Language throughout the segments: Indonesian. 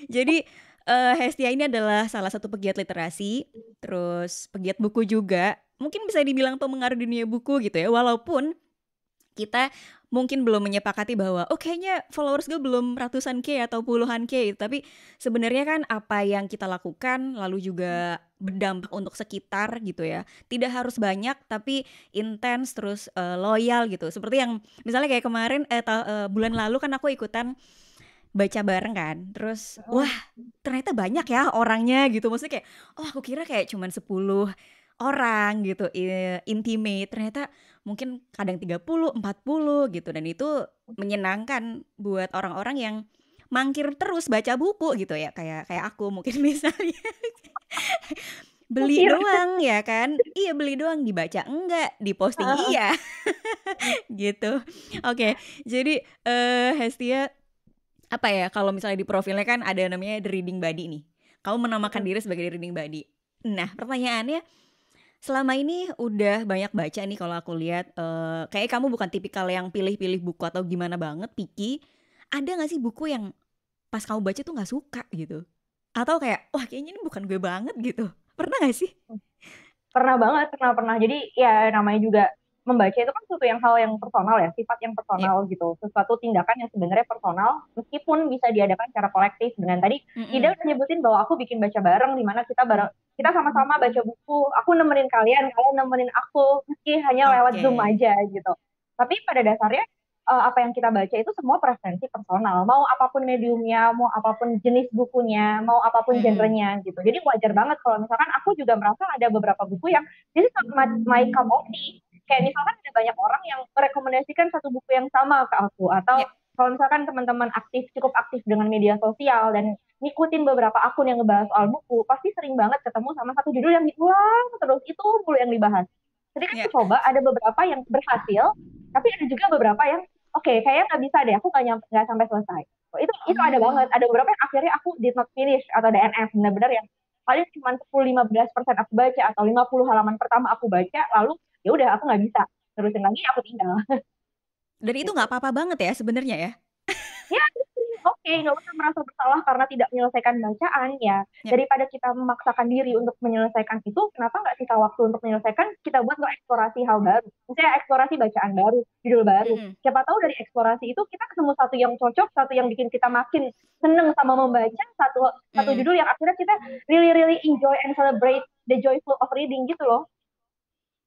Jadi, Hestia ini adalah salah satu pegiat literasi, terus pegiat buku juga, mungkin bisa dibilang pemengaruh dunia buku gitu ya, walaupun kita mungkin belum menyepakati bahwa, "Oh kayaknya followers gue belum ratusan K atau puluhan K," gitu. Tapi sebenarnya kan apa yang kita lakukan lalu juga berdampak untuk sekitar gitu ya. Tidak harus banyak tapi intens terus, loyal gitu. Seperti yang misalnya kayak kemarin bulan lalu kan aku ikutan baca bareng kan, terus wah Mm. ternyata banyak ya orangnya gitu, maksudnya kayak, oh aku kira kayak cuman 10 orang gitu, intimate, ternyata mungkin kadang 30 40 gitu, dan itu menyenangkan buat orang-orang yang mangkir terus baca buku gitu ya, kayak kayak aku mungkin misalnya beli Mikir. doang ya kan, iya beli doang, dibaca enggak, diposting Heeh. iya gitu. Oke, jadi Hestia apa ya, kalau misalnya di profilnya kan ada namanya The Reading Buddy nih. Kamu menamakan Mm. diri sebagai The Reading Buddy. Nah, pertanyaannya, selama ini udah banyak baca nih kalau aku lihat, kayak kamu bukan tipikal yang pilih-pilih buku atau gimana banget, picky. Ada nggak sih buku yang pas kamu baca tuh nggak suka gitu? Atau kayak, wah kayaknya ini bukan gue banget gitu. Pernah nggak sih? Pernah banget, pernah. Jadi ya namanya juga membaca itu kan suatu yang hal yang personal ya, sifat yang Iya. personal gitu. Sesuatu tindakan yang sebenarnya personal, meskipun bisa diadakan secara kolektif. Dengan tadi Mm-mm. Ida udah nyebutin bahwa aku bikin baca bareng, di mana kita sama-sama baca buku. Aku nemenin kalian, kalian nemenin aku, meski hanya lewat Zoom Oke. aja gitu. Tapi pada dasarnya apa yang kita baca itu semua preferensi personal. Mau apapun mediumnya, mau apapun jenis bukunya, mau apapun Mm-mm. genrenya gitu. Jadi wajar banget kalau misalkan aku juga merasa ada beberapa buku yang this is not my cup of tea. Kayak misalkan ada banyak orang yang merekomendasikan satu buku yang sama ke aku. Ya. Atau kalau misalkan teman-teman cukup aktif dengan media sosial dan ngikutin beberapa akun yang ngebahas soal buku, pasti sering banget ketemu sama satu judul yang diulang terus, itu mulu yang dibahas. Ketika aku Ya. coba, ada beberapa yang berhasil, tapi ada juga beberapa yang oke, kayaknya nggak bisa deh, aku nggak sampai selesai. Oh, itu ada banget, Hmm. ada beberapa yang akhirnya aku did not finish atau DNF, benar-benar yang paling cuma 10-15% aku baca atau 50 halaman pertama aku baca, lalu ya udah aku nggak bisa terusin lagi, aku tinggal. Dan itu Gitu. nggak apa-apa banget ya sebenarnya ya. Ya, oke, nggak usah merasa bersalah karena tidak menyelesaikan bacaan ya. Ya. Daripada kita memaksakan diri untuk menyelesaikan itu, kenapa nggak sisa waktu untuk menyelesaikan, kita buat untuk eksplorasi hal baru. Misalnya eksplorasi bacaan baru, judul baru. Mm-mm. Siapa tahu dari eksplorasi itu kita ketemu satu yang cocok, satu yang bikin kita makin seneng sama membaca, satu satu Mm-mm. judul yang akhirnya kita really really enjoy and celebrate the joyful of reading gitu loh.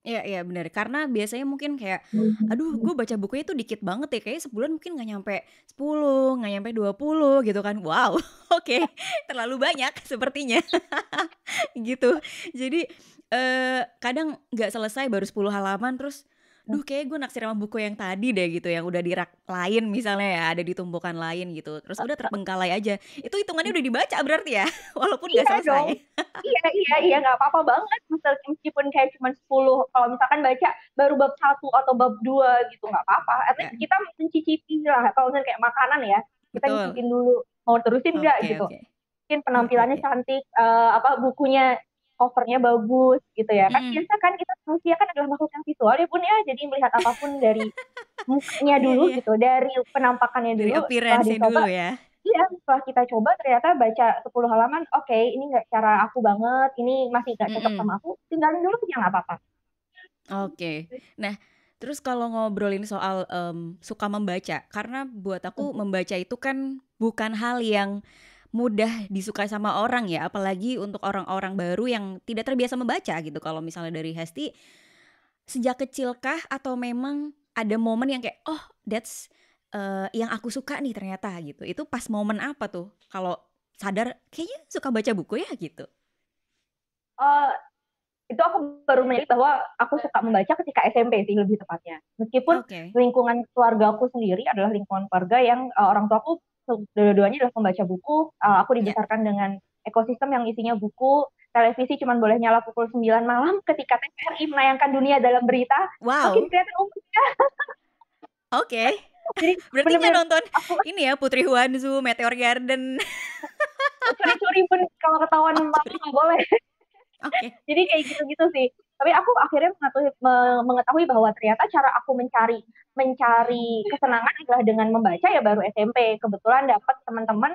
Iya iya bener, karena biasanya mungkin kayak, aduh gue baca bukunya tuh dikit banget ya, kayaknya sebulan mungkin nggak nyampe 10, nggak nyampe 20 gitu kan. Wow, oke, terlalu banyak sepertinya gitu. Jadi kadang nggak selesai baru 10 halaman terus, duh kayak gue naksir sama buku yang tadi deh gitu, yang udah di rak lain misalnya ya, ada di tumpukan lain gitu. Terus udah terbengkalai aja. Itu hitungannya udah dibaca berarti ya, walaupun nggak Iya dong. selesai. Iya, nggak apa-apa banget. Meskipun kayak cuma 10, kalau misalkan baca baru bab 1 atau bab 2 gitu, nggak apa-apa. At least Ya, kita mencicipi lah, kalau misalnya kayak makanan ya, kita betul. nyicipin dulu, mau terusin nggak Oke gitu. oke. Mungkin Oke penampilannya oke. cantik, apa bukunya, covernya bagus gitu ya. Kan Mm-mm. biasa kan kita manusia kan adalah makhluk yang visual ya Bun ya, jadi melihat apapun dari mukanya Iya dulu iya. gitu, dari penampakannya Dari dulu, setelah appearance-nya dicoba. dulu ya. Iya, setelah kita coba ternyata baca 10 halaman, oke, ini nggak cara aku banget, ini masih nggak cocok Mhm. sama aku, tinggalin dulu ya nggak apa-apa. Oke. Nah, terus kalau ngobrolin soal, suka membaca, karena buat aku membaca itu kan bukan hal yang mudah disukai sama orang ya, apalagi untuk orang-orang baru yang tidak terbiasa membaca gitu. Kalau misalnya dari Hesti, sejak kecilkah atau memang ada momen yang kayak, "Oh, that's, yang aku suka nih ternyata," gitu. Itu pas momen apa tuh? Kalau sadar, "Kayaknya suka baca buku ya," gitu? Eh, itu aku baru menyadari bahwa aku suka membaca ketika SMP sih lebih tepatnya. Meskipun Oke. lingkungan keluarga aku sendiri adalah lingkungan keluarga yang orang tua aku dua-duanya adalah pembaca buku. Aku Ya. dibesarkan dengan ekosistem yang isinya buku, televisi cuma boleh nyala pukul 9 malam ketika TVRI menayangkan dunia dalam berita. Makin Wow, kelihatan umurnya. oke. Jadi Berarti nggak bener-bener nonton aku ini ya, Putri Huanzu, Meteor Garden. curi-curi pun kalau ketahuan Oh, mama sorry. nggak boleh. Oke. Jadi kayak gitu-gitu sih. Tapi aku akhirnya mengetahui bahwa ternyata cara aku mencari mencari kesenangan adalah dengan membaca ya baru SMP. Kebetulan dapat teman-teman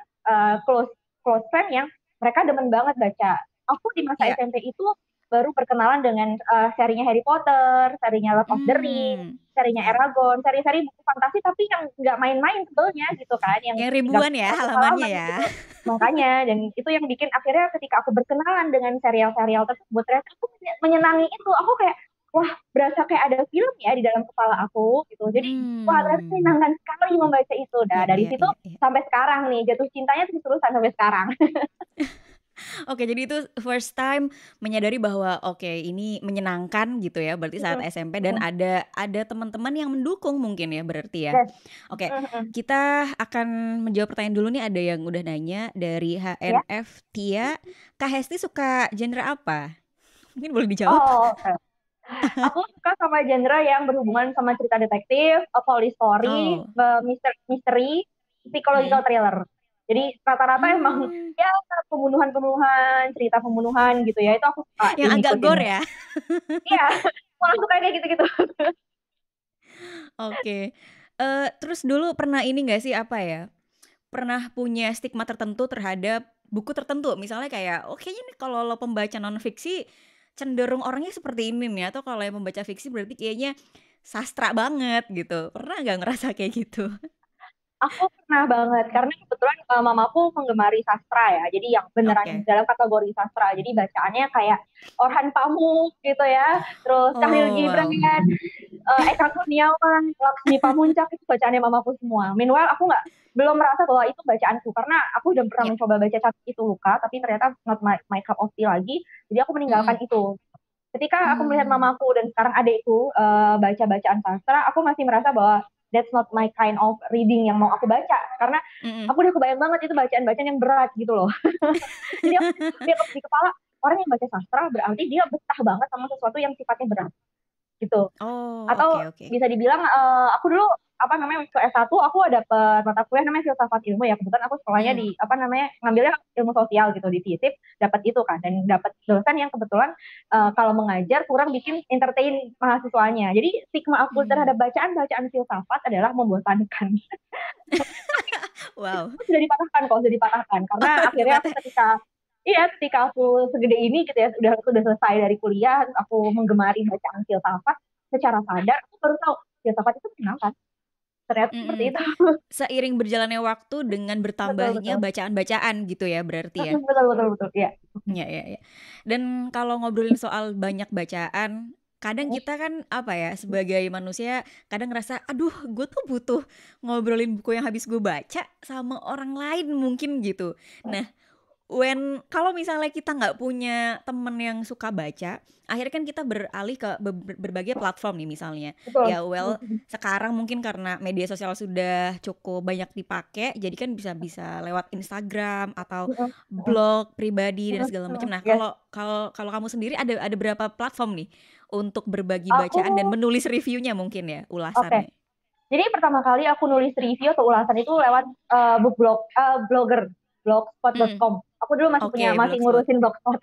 close. close friend yang mereka demen banget baca. Aku di masa Iya. SMP itu baru berkenalan dengan serinya Harry Potter, serinya Lord of the Rings, Hmm. serinya Ya. Eragon, seri-seri buku fantasi tapi yang nggak main-main sebelnya gitu kan, yang Yang 300 ribuan ya halamannya halaman ya. gitu. Makanya, dan itu yang bikin akhirnya ketika aku berkenalan dengan serial-serial tersebut, ternyata aku menyenangi itu. Aku kayak, wah, berasa kayak ada film ya di dalam kepala aku gitu. Jadi, wah, ternyata Hmm. menyenangkan sekali membaca itu. Nah, Iya, dari iya, situ iya, iya. sampai sekarang nih, jatuh cintanya terus-terusan sampai sekarang. Oke, jadi itu first time menyadari bahwa oke, ini menyenangkan gitu ya, berarti saat Mm-mm. SMP dan Mm-mm. ada teman-teman yang mendukung mungkin ya berarti ya. Yes. Oke, Mm-mm. kita akan menjawab pertanyaan dulu nih, ada yang udah nanya dari Ya. HNF Tia, Kak Hesti suka genre apa? Mungkin boleh dijawab? Oh, oke. Aku suka sama genre yang berhubungan sama cerita detektif, police story, Oh. misteri, psychological Mm-mm. thriller. Jadi rata-rata emang Hmm, ya pembunuhan-pembunuhan, cerita pembunuhan gitu ya. Itu aku suka yang agak gore ngikutinnya. ya. Iya, aku suka kayak gitu-gitu. Oke. Terus dulu pernah ini nggak sih apa ya? Pernah punya stigma tertentu terhadap buku tertentu? Misalnya kayak, oh kayaknya nih kalau lo pembaca non-fiksi cenderung orangnya seperti ini nih, atau kalau yang pembaca fiksi berarti kayaknya sastra banget gitu. Pernah nggak ngerasa kayak gitu? Aku pernah banget karena kebetulan mamaku menggemari sastra ya. Jadi yang beneran Oke. dalam kategori sastra. Jadi bacaannya kayak Orhan Pamuk gitu ya. Terus Khalil Oh, Gibran, wow. Eka Kurniawan, Laksmi Pamuncak itu bacaannya mamaku semua. Meanwhile aku nggak belum merasa bahwa itu bacaanku karena aku udah pernah Ya. mencoba baca Catatan Itu Luka tapi ternyata not my cup of tea lagi. Jadi aku meninggalkan Mm-mm. itu. Ketika aku melihat Hmm. mamaku dan sekarang adekku baca bacaan sastra, aku masih merasa bahwa that's not my kind of reading yang mau aku baca karena Mm-mm. aku udah kebayang banget itu bacaan-bacaan yang berat gitu loh. Jadi aku di kepala orang yang baca sastra berarti dia betah banget sama sesuatu yang sifatnya berat gitu. Oh, Atau oke, oke. bisa dibilang aku dulu apa namanya waktu S1 aku ada mata kuliah namanya filsafat ilmu ya, kebetulan aku sekolahnya Mm-mm. di apa namanya ngambilnya ilmu sosial gitu di FISIP, dapat itu kan dan dapat dosen yang kebetulan kalau mengajar kurang bikin entertain mahasiswanya, jadi stigma aku Hmm. terhadap bacaan-bacaan filsafat adalah membosankan. Wow. Sudah dipatahkan kok, sudah dipatahkan karena akhirnya aku Ternyata. ketika aku segede ini gitu ya, sudah selesai dari kuliah, terus aku menggemari bacaan filsafat secara sadar, aku baru tahu filsafat itu menyenangkan. Ternyata seperti Mm-mm. itu. Seiring berjalannya waktu dengan Betul bertambahnya betul. bacaan-bacaan gitu ya berarti ya? Betul betul betul ya. Iya, iya, iya. Dan kalau ngobrolin soal banyak bacaan, kadang kita kan apa ya, sebagai manusia kadang ngerasa, aduh gue tuh butuh ngobrolin buku yang habis gue baca sama orang lain mungkin gitu. Nah, kalau misalnya kita nggak punya temen yang suka baca, akhirnya kan kita beralih ke berbagai platform nih misalnya. Betul. Ya well, sekarang mungkin karena media sosial sudah cukup banyak dipakai, jadi kan bisa lewat Instagram atau blog pribadi dan segala macam. Nah, Yes. kalau kalau kalau kamu sendiri ada berapa platform nih untuk berbagi Aku bacaan dan menulis reviewnya mungkin ya, oke. ulasannya. Jadi pertama kali aku nulis review atau ulasan itu lewat book blog, blogger, Mm-mm. blogspot.com. Aku dulu Oke, masih Blogspot. ngurusin blogspot.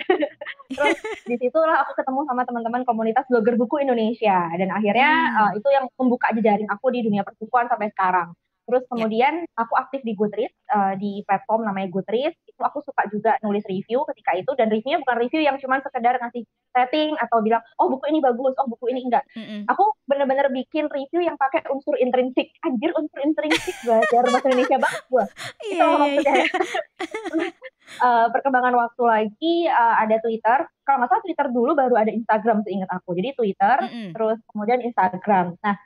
Terus disitulah aku ketemu sama teman-teman komunitas blogger buku Indonesia dan akhirnya Hmm, itu yang membuka jejaring aku di dunia perbukuan sampai sekarang. Terus ya. kemudian aku aktif di Goodreads, di platform namanya Goodreads. Itu aku suka juga nulis review ketika itu, dan reviewnya bukan review yang cuma sekedar ngasih rating atau bilang oh buku ini bagus, oh buku ini enggak. Mm-mm. Aku bener-bener bikin review yang pakai unsur intrinsik. Anjir, unsur intrinsik, belajar bahasa Indonesia banget gue. Itu Iya, loh iya, iya. maksudnya. Perkembangan waktu lagi ada Twitter. Kalau nggak salah Twitter dulu baru ada Instagram seingat aku. Jadi Twitter, Mm-mm. terus kemudian Instagram. Nah,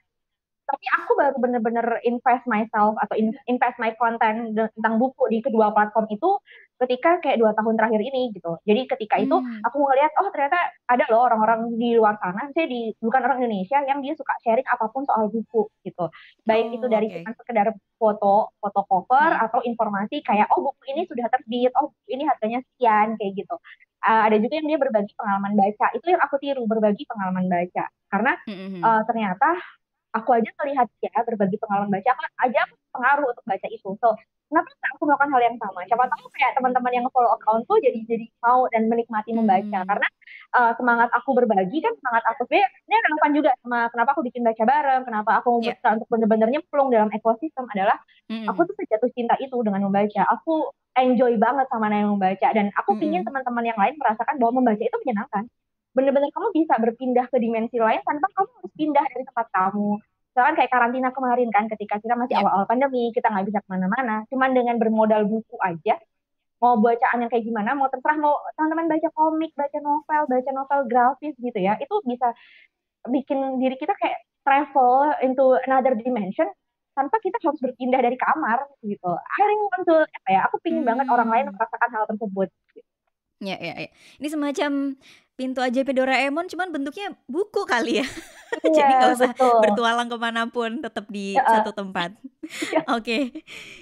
tapi aku baru bener-bener invest myself atau invest my content tentang buku di kedua platform itu ketika kayak 2 tahun terakhir ini gitu. Jadi ketika itu Hmm. aku ngeliat oh ternyata ada loh orang-orang di luar sana, saya bukan orang Indonesia yang dia suka sharing apapun soal buku gitu. Baik itu Oh, dari oke. cuma sekedar foto cover Mm-mm. atau informasi kayak oh buku ini sudah terbit, oh buku ini harganya sekian kayak gitu. Ada juga yang dia berbagi pengalaman baca. Itu yang aku tiru, berbagi pengalaman baca. Karena Mm-mm. ternyata aku aja melihat dia berbagi pengalaman baca, aku aja aku pengaruh untuk baca itu. So, kenapa nggak aku melakukan hal yang sama? Siapa tahu kayak teman-teman yang follow accountku jadi mau dan menikmati membaca. Hmm. Karena semangat aku berbagi kan semangat aku sebenarnya ini relevan juga sama kenapa aku bikin baca bareng, kenapa aku Ya. memutuskan untuk benar-benar nyemplung dalam ekosistem adalah aku Hmm. tuh sejatuh cinta itu dengan membaca. Aku enjoy banget sama yang membaca dan aku pingin Hmm. teman-teman yang lain merasakan bahwa membaca itu menyenangkan. Bener-bener kamu bisa berpindah ke dimensi lain tanpa kamu harus pindah dari tempat kamu. Misalkan kayak karantina kemarin kan, ketika kita masih Ya. awal-awal pandemi, kita nggak bisa kemana-mana. Cuman dengan bermodal buku aja, mau bacaan yang kayak gimana, mau terserah mau teman-teman baca komik, baca novel grafis gitu ya, itu bisa bikin diri kita kayak travel into another dimension tanpa kita harus berpindah dari kamar gitu. I really want to, apa ya, aku pingin banget orang lain Hmm. merasakan hal tersebut. Ya, ya, ya. Ini semacam pintu ajaib Doraemon, cuman bentuknya buku kali ya. Iya, Jadi nggak usah betul. bertualang kemanapun, tetap di Ya, satu tempat. ya. Oke.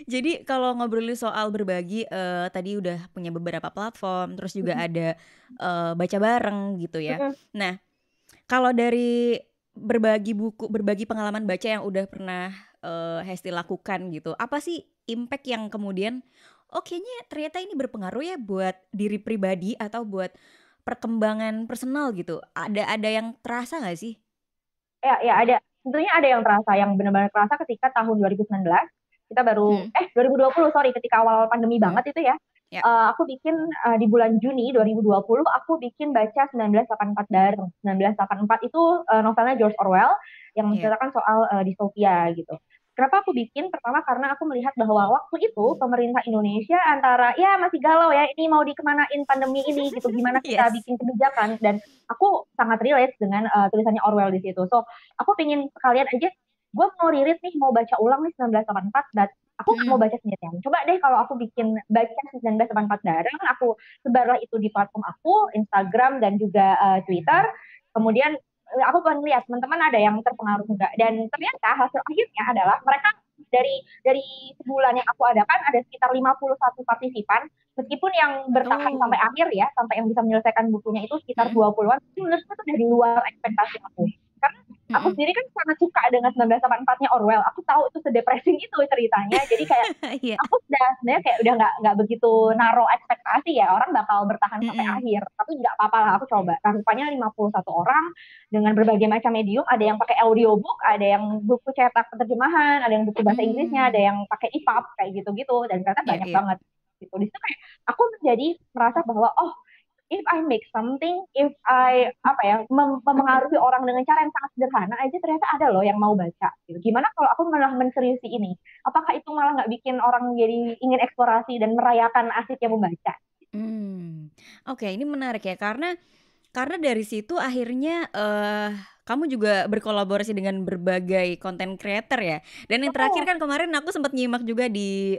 Jadi kalau ngobrolin soal berbagi, tadi udah punya beberapa platform, terus juga ada baca bareng gitu ya. Mm-mm. Nah, kalau dari berbagi buku, berbagi pengalaman baca yang udah pernah Hesti lakukan gitu, apa sih impact yang kemudian, oh kayaknya ternyata ini berpengaruh ya buat diri pribadi atau buat perkembangan personal gitu. Ada yang terasa nggak sih? Ya, ya ada. Tentunya ada yang terasa, yang benar-benar terasa ketika tahun 2019 kita baru Hmm. 2020 sorry ketika awal pandemi Hmm. banget itu ya. Ya, Aku bikin di bulan Juni 2020 aku bikin baca 1984 bareng. 1984 itu novelnya George Orwell yang ya. menceritakan soal distopia gitu. Kenapa aku bikin? Pertama karena aku melihat bahwa waktu itu pemerintah Indonesia antara ya masih galau ya ini mau dikemanain pandemi ini gitu gimana kita Yes. bikin kebijakan dan aku sangat relate dengan tulisannya Orwell di situ. So aku pengen sekalian aja gue mau ririt nih mau baca ulang nih 1984 dan aku nggak mau Mm-mm. baca sendirian. Coba deh kalau aku bikin baca 1984 bareng, aku sebarlah itu di platform aku, Instagram dan juga Twitter. Kemudian aku pengen lihat teman-teman ada yang terpengaruh enggak. Dan ternyata hasil akhirnya adalah mereka dari sebulan yang aku adakan ada sekitar 51 partisipan. Meskipun yang bertahan sampai Oh. akhir ya, sampai yang bisa menyelesaikan bukunya itu sekitar Mm-mm. 20-an, itu menurutku itu dari luar ekspektasi aku. Karena aku Mm-mm. sendiri kan sangat suka dengan 1984-nya Orwell. Aku tahu itu sedepressing itu ceritanya. Jadi kayak Iya. aku udah sebenarnya kayak udah nggak begitu naruh ekspektasi ya orang bakal bertahan sampai Mm-mm. akhir tapi nggak apa-apa lah aku coba nah, rupanya 51 orang dengan berbagai macam medium ada yang pakai audiobook ada yang buku cetak penerjemahan ada yang buku bahasa Inggrisnya ada Mm. yang pakai EPUB kayak gitu-gitu dan ternyata Iya, banyak iya. banget gitu di situ kayak aku menjadi merasa bahwa oh if I make something, if I apa ya memengaruhi orang dengan cara yang sangat sederhana aja ternyata ada loh yang mau baca. Gitu. Gimana kalau aku malah menseriusi ini? Apakah itu malah nggak bikin orang jadi ingin eksplorasi dan merayakan asiknya membaca? Hmm. Oke, ini menarik ya karena dari situ akhirnya kamu juga berkolaborasi dengan berbagai content creator ya. Dan yang terakhir Oh, kan kemarin aku sempat nyimak juga di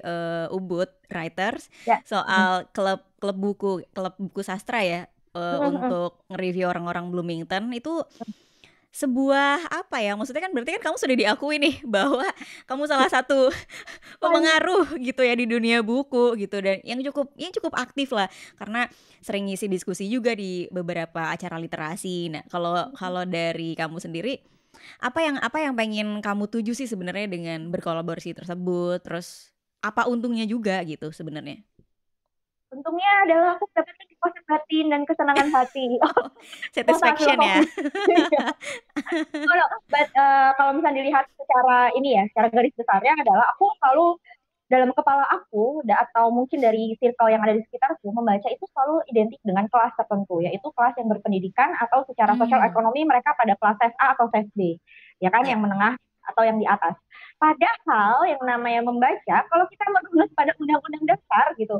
Ubud Writers ya. soal klub buku sastra ya, untuk nge-review orang-orang Bloomington itu sebuah apa ya, maksudnya kan berarti kan kamu sudah diakui nih bahwa kamu salah satu pemengaruh gitu ya di dunia buku gitu dan yang cukup aktif lah karena sering ngisi diskusi juga di beberapa acara literasi. Nah, kalau kalau dari kamu sendiri apa yang pengen kamu tuju sih sebenarnya dengan berkolaborasi tersebut? Terus apa untungnya juga gitu sebenarnya? Untungnya adalah aku mendapatkan kepuasan batin dan kesenangan hati. Oh, Oh, sangat satisfaction ya. filosofi. But, kalau misalnya dilihat secara ini ya, secara garis besarnya adalah aku selalu dalam kepala aku atau mungkin dari circle yang ada di sekitarku membaca itu selalu identik dengan kelas tertentu yaitu kelas yang berpendidikan atau secara sosial Hmm, ekonomi mereka pada kelas ses A atau ses B ya kan ya. yang menengah atau yang di atas padahal yang namanya membaca kalau kita menurut pada undang-undang dasar gitu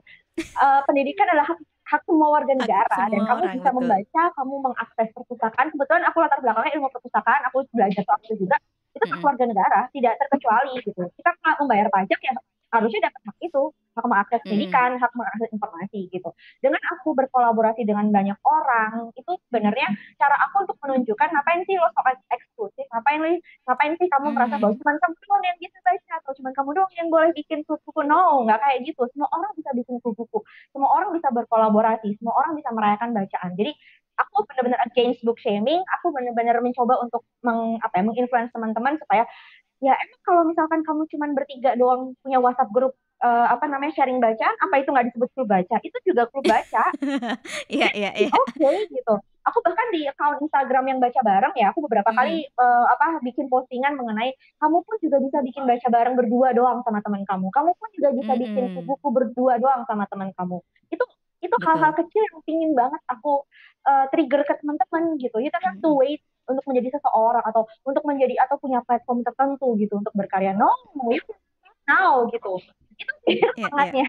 pendidikan adalah hak semua warga Hak negara dan semua kamu orang bisa betul. membaca, kamu mengakses perpustakaan. Kebetulan aku latar belakangnya ilmu perpustakaan, aku belajar soal itu juga. Itu hak Mm-mm. warga negara, tidak terkecuali gitu. Kita membayar pajak ya harusnya dapat hak itu, hak mengakses Mm-mm. pendidikan, hak mengakses informasi gitu. Dengan aku berkolaborasi dengan banyak orang, itu sebenarnya cara aku untuk menunjukkan ngapain sih lo sok eksklusif, ngapain sih kamu merasa bahwa Mm. cuma kamu doang yang bisa baca atau cuma kamu doang yang boleh bikin buku no nggak kayak gitu semua orang bisa bikin buku semua orang bisa berkolaborasi, semua orang bisa merayakan bacaan. Jadi aku benar-benar against book shaming, aku benar-benar mencoba untuk menginfluence teman-teman supaya ya emang kalau misalkan kamu cuma bertiga doang punya WhatsApp grup apa namanya sharing bacaan, apa itu nggak disebut klub baca? Itu juga klub baca. Iya, iya, iya. Oke gitu. Aku bahkan di account Instagram yang baca bareng ya, aku beberapa Mm-mm. kali apa bikin postingan mengenai kamu pun juga bisa bikin baca bareng berdua doang sama teman kamu. Kamu pun juga bisa bikin Mm-mm. buku berdua doang sama teman kamu. Itu itu hal-hal Betul. kecil yang pingin banget aku trigger ke teman-teman gitu. You don't have to Mm-mm. wait untuk menjadi seseorang atau untuk menjadi atau punya platform tertentu gitu untuk berkarya. No, you can start now gitu. Itu sih Iya, iya. semangatnya.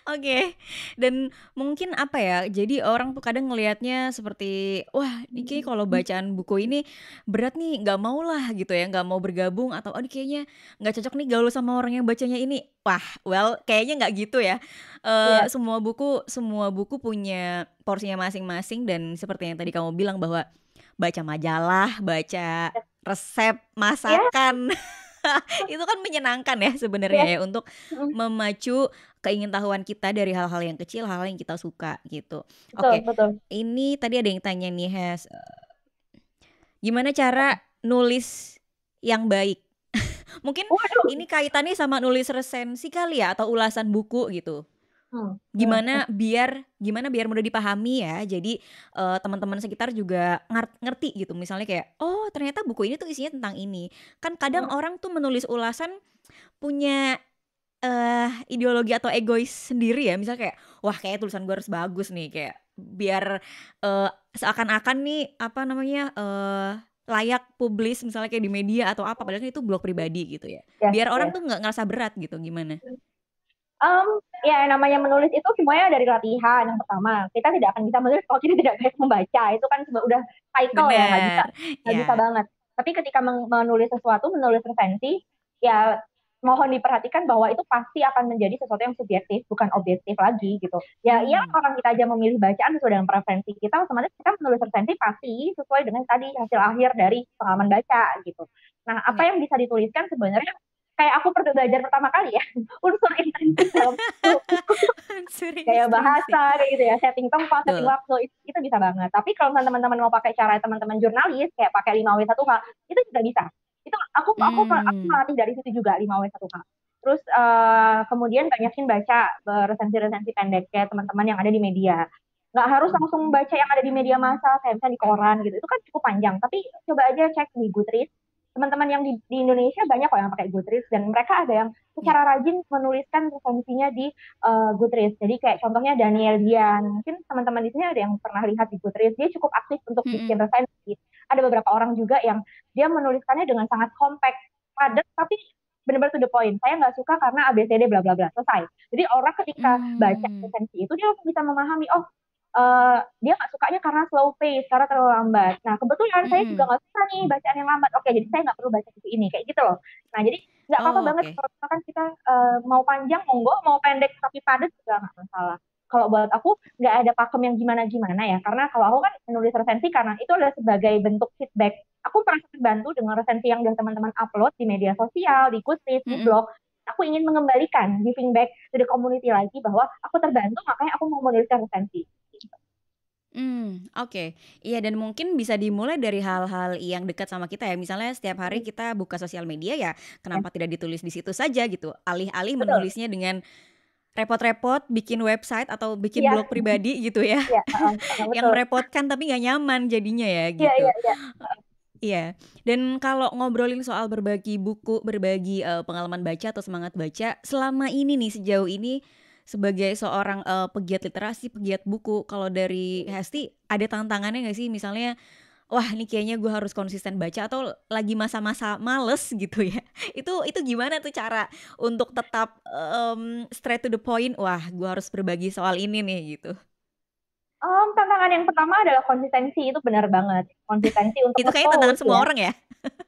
Oke. Dan mungkin apa ya, jadi orang tuh kadang ngelihatnya seperti, wah ini kayaknya kalau bacaan buku ini berat nih, nggak mau lah gitu ya, nggak mau bergabung atau oh ini kayaknya nggak cocok nih gaul sama orang yang bacanya ini. Wah, well kayaknya nggak gitu ya. Iya, Semua buku punya porsinya masing-masing dan seperti yang tadi kamu bilang bahwa baca majalah, baca resep iya, masakan itu kan menyenangkan ya sebenarnya iya. ya untuk memacu keingintahuan kita dari hal-hal yang kecil, hal-hal yang kita suka gitu. Betul, Oke, betul. ini tadi ada yang tanya nih Hes, gimana cara nulis yang baik? Mungkin Waduh. ini kaitannya sama nulis resensi kali ya atau ulasan buku gitu. Hmm, hmm, hmm. Gimana biar mudah dipahami ya. Jadi teman-teman sekitar juga ngerti gitu. Misalnya kayak, oh ternyata buku ini tuh isinya tentang ini. Kan kadang Hmm. orang tuh menulis ulasan punya ideologi atau egois sendiri ya. Misalnya kayak, wah kayak tulisan gue harus bagus nih, kayak biar seakan-akan nih apa namanya layak publis misalnya kayak di media atau apa, padahal kan itu blog pribadi gitu ya. Yes, Biar orang yes. tuh nggak ngerasa berat gitu, gimana? Um, ya namanya menulis itu semuanya dari latihan. Yang pertama, kita tidak akan bisa menulis kalau kita tidak bisa membaca. Itu kan udah cycle ya, Bener, nggak bisa ya. banget. Tapi ketika menulis sesuatu, menulis resensi, ya mohon diperhatikan bahwa itu pasti akan menjadi sesuatu yang subjektif, bukan objektif lagi gitu. Ya, iya Hmm, orang kita aja memilih bacaan sesuai dengan preferensi kita, otomatis kita menulis resensi pasti sesuai dengan tadi hasil akhir dari pengalaman baca gitu. Nah, apa ya. yang bisa dituliskan sebenarnya kayak aku pernah belajar pertama kali ya, unsur intrinsi dalam Sering gaya intrinsik. bahasa kayak gitu ya, setting tempat, setting Betul. waktu itu bisa banget. Tapi kalau teman-teman mau pakai cara teman-teman jurnalis kayak pakai 5W1H itu juga bisa. Itu aku Hmm, melatih dari situ juga 5W1H. Terus kemudian banyakin baca resensi-resensi pendek kayak teman-teman yang ada di media. Nggak harus langsung baca yang ada di media massa kayak misalnya di koran gitu. Itu kan cukup panjang. Tapi coba aja cek di Goodreads. Teman-teman yang di Indonesia banyak kok yang pakai Goodreads dan mereka ada yang ya. secara rajin menuliskan resensinya di Goodreads. Jadi kayak contohnya Daniel Dian, mungkin teman-teman di sini ada yang pernah lihat di Goodreads, dia cukup aktif untuk bikin Mm-mm. resensi. Ada beberapa orang juga yang dia menuliskannya dengan sangat compact, padat, tapi benar-benar to the point. Saya nggak suka karena ABCD bla bla bla, selesai. Jadi orang ketika baca Hmm, resensi itu dia bisa memahami, oh dia nggak sukanya karena slow pace, karena terlalu lambat. Nah, kebetulan saya juga mm-mm. nggak suka nih bacaan yang lambat. Oke, jadi saya nggak perlu baca buku ini, kayak gitu loh. Nah, jadi nggak apa-apa Oh, banget oke. kalau misalkan kita mau panjang, monggo, mau pendek tapi padat juga nggak masalah. Kalau buat aku nggak ada pakem yang gimana-gimana ya, karena kalau aku kan menulis resensi karena itu adalah sebagai bentuk feedback. Aku merasa terbantu dengan resensi yang udah teman-teman upload di media sosial, di Goodreads, di Mm-mm. blog. Aku ingin mengembalikan, giving back to the community lagi bahwa aku terbantu, makanya aku mau menuliskan resensi. Oke. Iya dan mungkin bisa dimulai dari hal-hal yang dekat sama kita ya. Misalnya setiap hari kita buka sosial media ya, Ya, kenapa tidak ditulis di situ saja gitu. Alih-alih betul. menulisnya dengan repot-repot bikin website atau bikin Iya, blog pribadi gitu ya. iya, Yang betul. merepotkan tapi nggak nyaman jadinya ya Iya, iya, gitu. iya. Iya. Dan kalau ngobrolin soal berbagi buku, berbagi pengalaman baca atau semangat baca, selama ini nih sejauh ini sebagai seorang pegiat literasi, pegiat buku, kalau dari Hesti ada tantangannya nggak sih? Misalnya, wah ini kayaknya gue harus konsisten baca atau lagi masa-masa males gitu ya. Itu gimana tuh cara untuk tetap straight to the point? Wah, gue harus berbagi soal ini nih gitu. Tantangan yang pertama adalah konsistensi, itu benar banget. Konsistensi untuk Itu kayaknya tantangan nge-post semua ya. orang ya.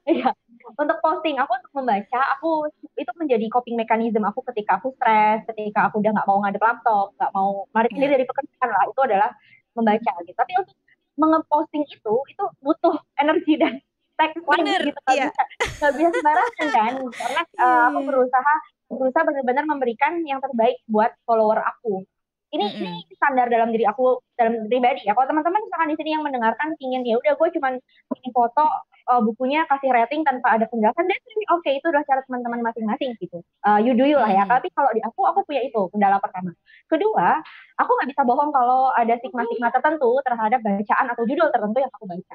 Iya. Untuk posting, aku untuk membaca, aku itu menjadi coping mechanism aku ketika aku stres, ketika aku udah nggak mau ngadep laptop, nggak mau melarikan Iya. diri dari pekerjaan lah, itu adalah membaca gitu. Tapi untuk mengeposting itu butuh energi dan tagline Bener, gitu, iya. nggak bisa sembarangan kan, karena Iya, aku iya. berusaha berusaha benar-benar memberikan yang terbaik buat follower aku. Ini Mm-mm. standar dalam diri aku dalam pribadi ya. Kalau teman-teman misalkan di sini yang mendengarkan ingin ya udah gue cuman ingin foto bukunya kasih rating tanpa ada penjelasan, dan oke, itu udah cara teman-teman masing-masing gitu. You do you lah ya. Mhm. Tapi kalau di aku punya itu kendala pertama. Kedua, aku nggak bisa bohong kalau ada stigma-stigma tertentu terhadap bacaan atau judul tertentu yang aku baca.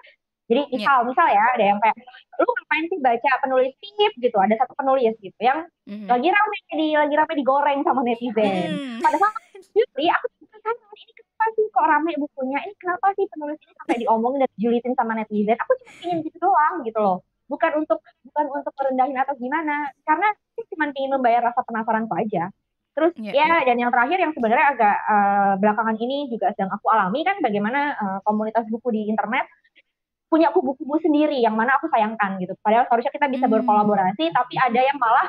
Jadi Ya. misal ya ada yang kayak, lu ngapain sih baca penulis tip gitu, ada satu penulis gitu yang Mhm. lagi rame digoreng sama netizen. Mhm. Padahal justru aku penasaran, ini kenapa sih kok rame bukunya, ini kenapa sih penulis ini sampai diomongin dan dijulitin sama netizen. Aku cuma ingin gitu doang gitu loh, bukan untuk merendahin atau gimana, karena aku cuma ingin membayar rasa penasaranku aja. Terus Ya, ya. ya, dan yang terakhir yang sebenarnya agak belakangan ini juga sedang aku alami kan, bagaimana komunitas buku di internet punya kubu-kubu sendiri yang mana aku sayangkan gitu. Padahal seharusnya kita bisa Hmm. berkolaborasi, tapi ada yang malah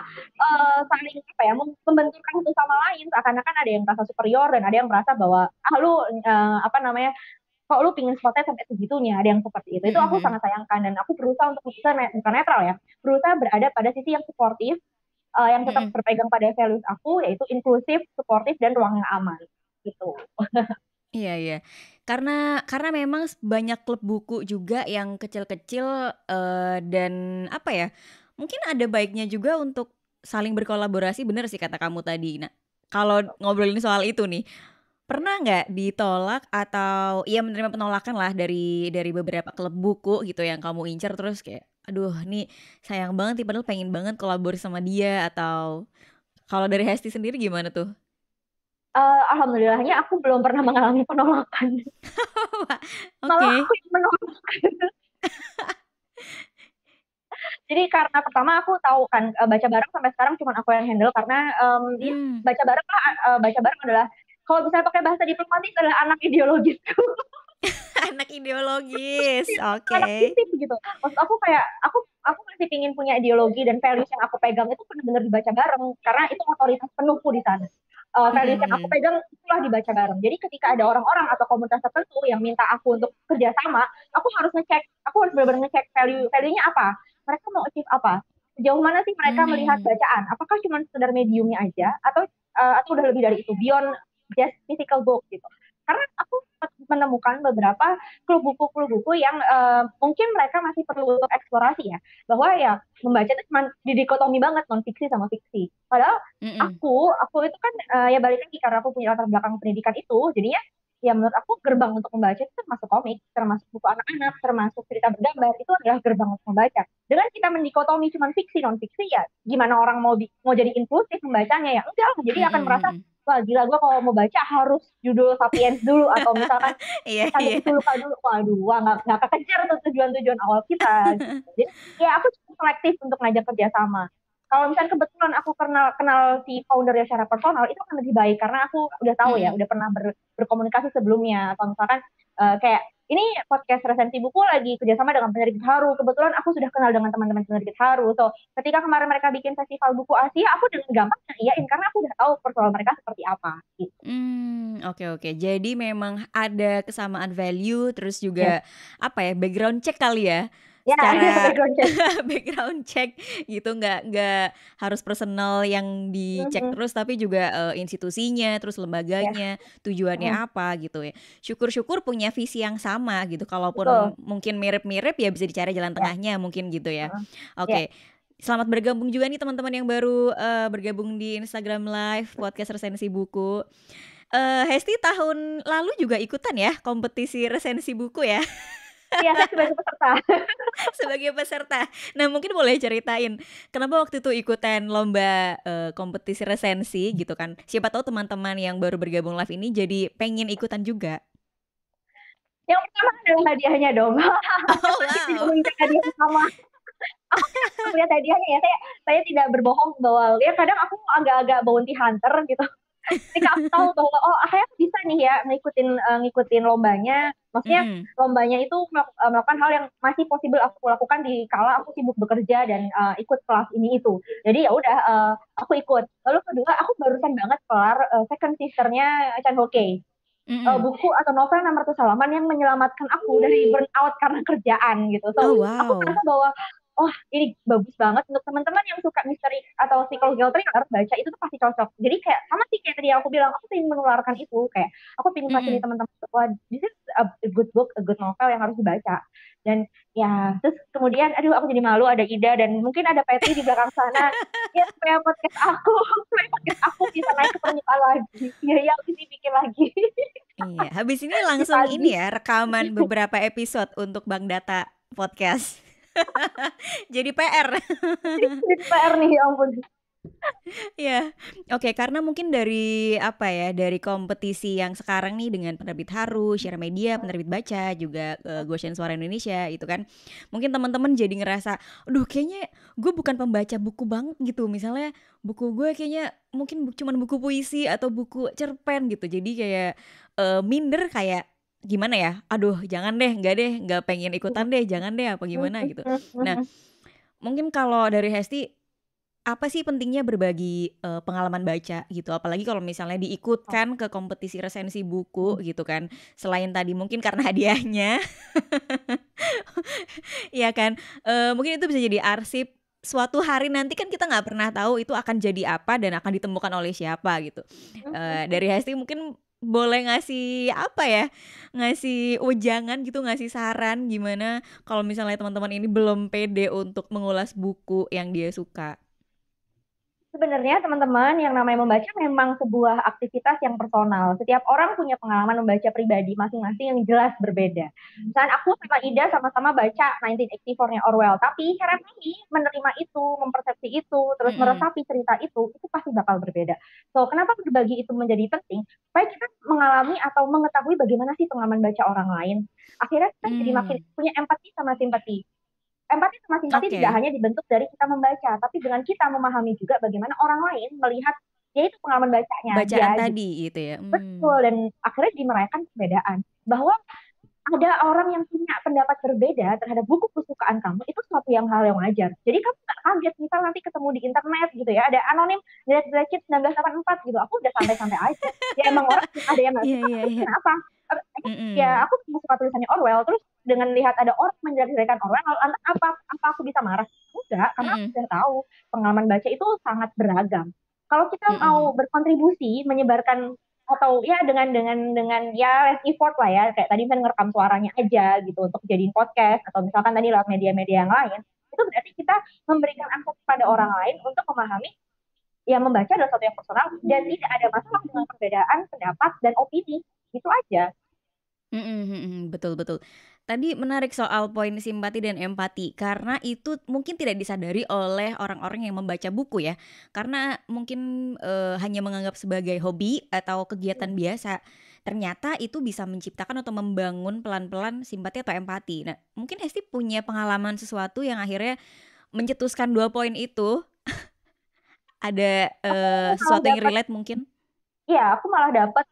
saling apa ya, membenturkan satu sama lain. Seakan-akan ada yang merasa superior dan ada yang merasa bahwa lu apa namanya, kok lu pingin spotnya sampai segitunya, ada yang seperti itu. Itu aku Mhm. sangat sayangkan, dan aku berusaha untuk bukan netral ya, berusaha berada pada sisi yang suportif, yang tetap Mhm. berpegang pada values aku, yaitu inklusif, suportif, dan ruang yang aman gitu. Iya, iya. Karena memang banyak klub buku juga yang kecil-kecil, dan apa ya, mungkin ada baiknya juga untuk saling berkolaborasi, bener sih kata kamu tadi. Nah, kalau ngobrolin soal itu nih, pernah nggak ditolak atau ya menerima penolakan lah dari beberapa klub buku gitu yang kamu incer terus kayak, "Aduh nih sayang banget nih padahal pengen banget kolaborasi sama dia," atau kalau dari Hesti sendiri gimana tuh? Alhamdulillahnya aku belum pernah mengalami penolakan. Malah Oke. aku yang menolak. Jadi karena pertama aku tahu kan, baca bareng sampai sekarang cuma aku yang handle, karena ya Mmm. baca bareng adalah, kalau misalnya pakai bahasa diplomatis, adalah anak ideologisku. Anak ideologis, Anak oke. prinsip gitu. Maksud aku kayak, aku masih pingin punya ideologi dan values yang aku pegang itu benar-benar dibaca bareng, karena itu otoritas penuhku di sana. Mhm, Values yang aku mhm. pegang itulah dibaca bareng. Jadi ketika ada orang-orang atau komunitas tertentu yang minta aku untuk kerjasama, aku harus benar-benar ngecek value-nya apa. Mereka mau achieve apa? Sejauh mana sih mereka melihat Mmm. bacaan? Apakah cuma sekedar mediumnya aja, atau udah lebih dari itu, beyond just physical book gitu. Karena aku menemukan beberapa klub buku yang mungkin mereka masih perlu untuk eksplorasi ya, bahwa ya membaca itu cuma didikotomi banget non fiksi sama fiksi. Padahal Mhm. aku itu kan ya balik lagi, karena aku punya latar belakang pendidikan itu, jadinya ya menurut aku gerbang untuk membaca itu termasuk komik, termasuk buku anak-anak, termasuk cerita bergambar, itu adalah gerbang untuk membaca. Dengan kita mendikotomi cuma fiksi non fiksi, ya gimana orang mau jadi inklusif membacanya, ya enggak, jadi Mhm, akan merasa, mhm. wah gila, gue kalau mau baca harus judul Sapiens dulu, atau misalkan Iya, Tanduk iya. itu luka dulu. Waduh, wah nggak kekejar tuh tujuan-tujuan awal kita gitu. Jadi ya aku cukup selektif untuk ngajak kerjasama. Kalau misalnya kebetulan aku kenal si foundernya secara personal, itu akan lebih baik karena aku udah tahu ya, Mhm. udah pernah berkomunikasi sebelumnya. Atau misalkan kayak ini podcast resensi buku lagi kerjasama dengan penerbit Haru. Kebetulan aku sudah kenal dengan teman-teman penerbit Haru. So ketika kemarin mereka bikin festival buku Asia, aku dengan gampang iyain karena aku udah tahu personal mereka seperti apa. Gitu. Oke, oke. Jadi memang ada kesamaan value, terus Yes. juga apa ya, background check kali ya? Ya, Secara background check. background check gitu, nggak harus personal yang dicek Mhm. terus, tapi juga, institusinya, terus Ya. lembaganya, tujuannya Mhm. apa gitu ya. Syukur-syukur punya visi yang sama gitu, Betul. kalaupun mungkin mirip-mirip ya bisa dicari jalan Ya. tengahnya mungkin gitu ya. Heeh. Ya. Oke, selamat bergabung juga nih teman-teman yang baru, bergabung di Instagram Live podcast resensi buku. Hesti tahun lalu juga ikutan ya kompetisi resensi buku ya? Iya, saya sebagai peserta. Sebagai peserta. Nah, mungkin boleh ceritain kenapa waktu itu ikutan lomba, kompetisi resensi gitu kan. Siapa tahu teman-teman yang baru bergabung live ini jadi pengen ikutan juga. Yang pertama adalah hadiahnya dong. Oh, Siapa sih tidak wow. mengincar hadiah pertama? Aku tidak melihat hadiahnya ya. Saya tidak berbohong bahwa ya kadang aku agak-agak bounty hunter gitu. Ketika aku tahu bahwa saya bisa nih ya ngikutin lombanya. Maksudnya Mhm. lombanya itu melakukan hal yang masih possible aku lakukan di kala aku sibuk bekerja dan ikut kelas ini itu. Jadi ya udah, aku ikut. Lalu kedua, aku barusan banget kelar second sisternya Chan Ho Kei. Mhm. Buku atau novel 600 halaman yang menyelamatkan aku dari burnout karena kerjaan gitu. So, Oh, aku wow. merasa bahwa ini bagus banget untuk teman-teman yang suka misteri atau psychological thriller, baca itu tuh pasti cocok. Jadi kayak sama sih kayak tadi aku bilang, aku pengen menularkan itu, kayak aku pengen pastiin di Mhm. teman-teman bahwa this is a good book, a good novel yang harus dibaca. Dan ya, terus kemudian, aduh aku jadi malu ada Ida dan mungkin ada Petri di belakang sana. Ya supaya podcast aku, supaya podcast aku bisa naik ke permukaan lagi. Ya, ya ini bikin lagi. Iya, habis ini Di langsung pagi. ini ya rekaman beberapa episode untuk Bang Data Podcast. Jadi PR. Jadi PR nih, ya ampun. Ya, oke, karena mungkin dari apa ya, dari kompetisi yang sekarang nih dengan penerbit Haru, Share Media, penerbit Baca, juga Goshen Suara Indonesia itu kan, mungkin teman-teman jadi ngerasa, aduh kayaknya gue bukan pembaca buku banget gitu, misalnya buku gue kayaknya mungkin cuman buku puisi atau buku cerpen gitu, jadi kayak minder kayak gimana ya, aduh jangan deh, nggak pengen ikutan deh, jangan deh apa gimana gitu. Nah, mungkin kalau dari Hesti apa sih pentingnya berbagi, pengalaman baca gitu? Apalagi kalau misalnya diikutkan ke kompetisi resensi buku gitu kan. Selain tadi mungkin karena hadiahnya, ya kan, mungkin itu bisa jadi arsip suatu hari nanti kan kita nggak pernah tahu itu akan jadi apa dan akan ditemukan oleh siapa gitu. Dari Hesti mungkin boleh ngasih apa ya, ngasih wejangan gitu, ngasih saran gimana kalau misalnya teman-teman ini belum pede untuk mengulas buku yang dia suka? Sebenarnya teman-teman yang namanya membaca memang sebuah aktivitas yang personal. Setiap orang punya pengalaman membaca pribadi masing-masing yang jelas berbeda. Misalnya aku sama Ida sama-sama baca 1984-nya Orwell, tapi cara kami menerima itu, mempersepsi itu, terus Mhm. meresapi cerita itu pasti bakal berbeda. So, kenapa berbagi itu menjadi penting? Supaya kita mengalami atau mengetahui bagaimana sih pengalaman baca orang lain. Akhirnya kita jadi makin Mmm, punya empati sama simpati. Empati sama simpati tidak oke. hanya dibentuk dari kita membaca, tapi dengan kita memahami juga bagaimana orang lain melihat yaitu pengalaman bacanya Bacaan dia gitu. tadi gitu ya? Betul, dan akhirnya dimerayakan perbedaan. Bahwa ada orang yang punya pendapat berbeda terhadap buku kesukaan kamu, itu suatu yang hal yang wajar. Jadi kamu nggak kaget misal nanti ketemu di internet gitu ya, ada anonim Dead Blackit 1984 gitu, aku udah santai-santai aja. Ya emang orang ada yang nggak Iya suka, iya tapi iya. kenapa? Ya Mhm. aku suka tulisannya Orwell, terus dengan lihat ada orang menjelek-jelekan Orwell, lalu apa aku bisa marah? Enggak, karena aku Mhm. sudah tahu pengalaman baca itu sangat beragam. Kalau kita Mhm mau mhm. berkontribusi menyebarkan atau ya dengan ya less effort lah ya, kayak tadi misalnya ngerekam suaranya aja gitu untuk jadiin podcast atau misalkan tadi lewat media-media yang lain, itu berarti kita memberikan akses kepada orang lain untuk memahami ya membaca adalah sesuatu yang personal dan tidak ada masalah dengan perbedaan pendapat dan opini, itu aja. Mhm mhm, betul betul. Tadi menarik soal poin simpati dan empati, karena itu mungkin tidak disadari oleh orang-orang yang membaca buku ya. Karena mungkin, hanya menganggap sebagai hobi atau kegiatan biasa. Ternyata itu bisa menciptakan atau membangun pelan-pelan simpati atau empati. Nah, mungkin Hesti punya pengalaman sesuatu yang akhirnya mencetuskan 2 poin itu? Ada, Aku malah sesuatu yang dapat relate mungkin? Iya, aku malah dapat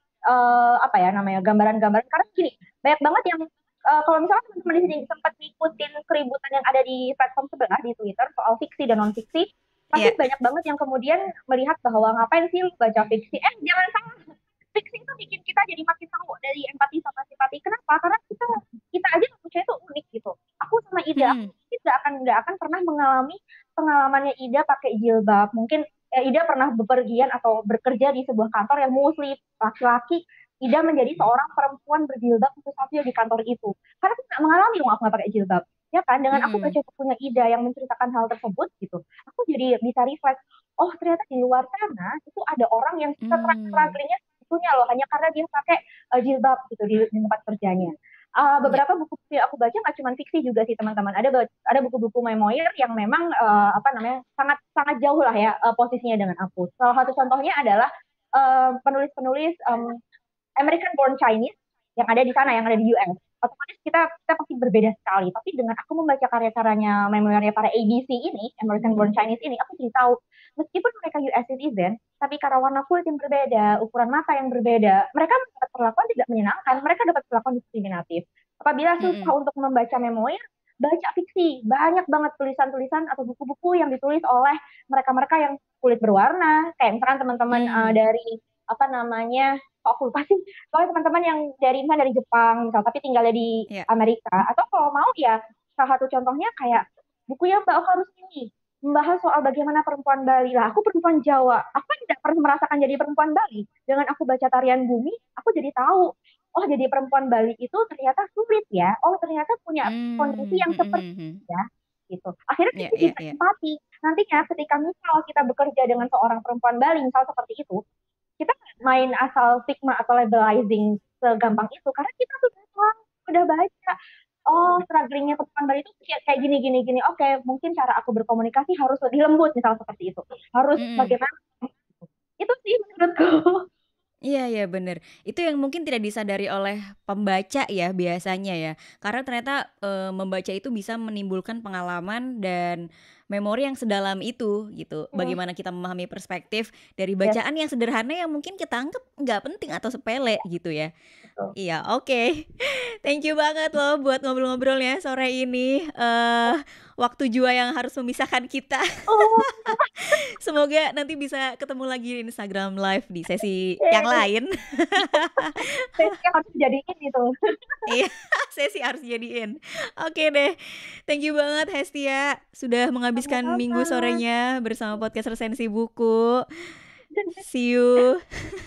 apa ya namanya gambaran-gambaran karena gini banyak banget yang kalau misalnya teman-teman di sini sempat ngikutin keributan yang ada di platform sebelah di Twitter soal fiksi dan non fiksi, pasti Iya. banyak banget yang kemudian melihat bahwa ngapain sih lu baca fiksi? Jangan salah, fiksi itu bikin kita jadi makin tahu dari empati sama simpati. Kenapa? Karena kita kita aja manusia itu unik gitu. Aku sama Ida, aku Mhm. mungkin nggak akan pernah mengalami pengalamannya Ida pakai jilbab. Mungkin Ida pernah bepergian atau bekerja di sebuah kantor yang mostly laki-laki. Ida menjadi seorang perempuan berjilbab satu-satunya di kantor itu. Karena aku nggak mengalami dong aku nggak pakai jilbab. Ya kan, dengan aku Mhm. baca bukunya Ida yang menceritakan hal tersebut gitu, aku jadi bisa refleks, oh ternyata di luar sana itu ada orang yang Mmm. strugglingnya segitunya loh, hanya karena dia pakai jilbab gitu di tempat kerjanya. Iya. Beberapa buku yang aku baca nggak cuma fiksi juga sih teman-teman. Ada buku-buku memoir yang memang apa namanya sangat sangat jauh lah ya posisinya dengan aku. Salah satu contohnya adalah penulis-penulis American Born Chinese yang ada di sana, yang ada di US. Otomatis kita pasti berbeda sekali. Tapi dengan aku membaca karya-karyanya, memoirnya para ABC ini, American Born Chinese ini, aku jadi tahu meskipun mereka US citizen, tapi karena warna kulit yang berbeda, ukuran mata yang berbeda, mereka mendapat perlakuan tidak menyenangkan, mereka dapat perlakuan diskriminatif. Apabila susah Mhm. untuk membaca memoir, baca fiksi. Banyak banget tulisan-tulisan atau buku-buku yang ditulis oleh mereka-mereka yang kulit berwarna, kayak misalkan teman-teman Mmm. dari apa namanya, kok aku lupa sih, soalnya teman-teman yang misalnya dari Jepang misal tapi tinggalnya di Iya. Amerika, atau kalau mau ya salah satu contohnya kayak buku yang Mbak Oka Rusmini membahas soal bagaimana perempuan Bali. Lah aku perempuan Jawa, aku kan tidak pernah merasakan jadi perempuan Bali. Dengan aku baca Tarian Bumi, aku jadi tahu oh jadi perempuan Bali itu ternyata sulit ya. Oh ternyata punya kondisi Hmm, yang seperti itu ya. Gitu. Akhirnya ya, kita ya, bisa ya. empati. Nantinya ketika misal kita bekerja dengan seorang perempuan Bali, misal seperti itu, kita nggak main asal stigma atau labelizing segampang itu karena kita sudah tahu, sudah baca. Oh, strugglingnya perempuan Bali itu kayak kayak gini gini gini. Oke, mungkin cara aku berkomunikasi harus lebih lembut misal seperti itu. Harus Mm-mm. bagaimana? Itu sih menurutku. Iya ya bener. Itu yang mungkin tidak disadari oleh pembaca ya biasanya ya. Karena ternyata membaca itu bisa menimbulkan pengalaman dan memori yang sedalam itu gitu. Hmm, Bagaimana kita memahami perspektif dari yes, bacaan yang sederhana yang mungkin kita anggap nggak penting atau sepele gitu ya. betul. Iya, oke. Thank you banget loh buat ngobrol-ngobrolnya sore ini. Waktu jua yang harus memisahkan kita. Oh, Semoga nanti bisa ketemu lagi di Instagram Live di sesi yang yay. lain. Sesi harus dijadiin itu. Iya, sesi harus jadiin. Oke deh. Thank you banget Hestia sudah menghabiskan minggu Sama-sama. sorenya bersama podcast resensi buku. See you.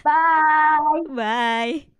Bye. Bye.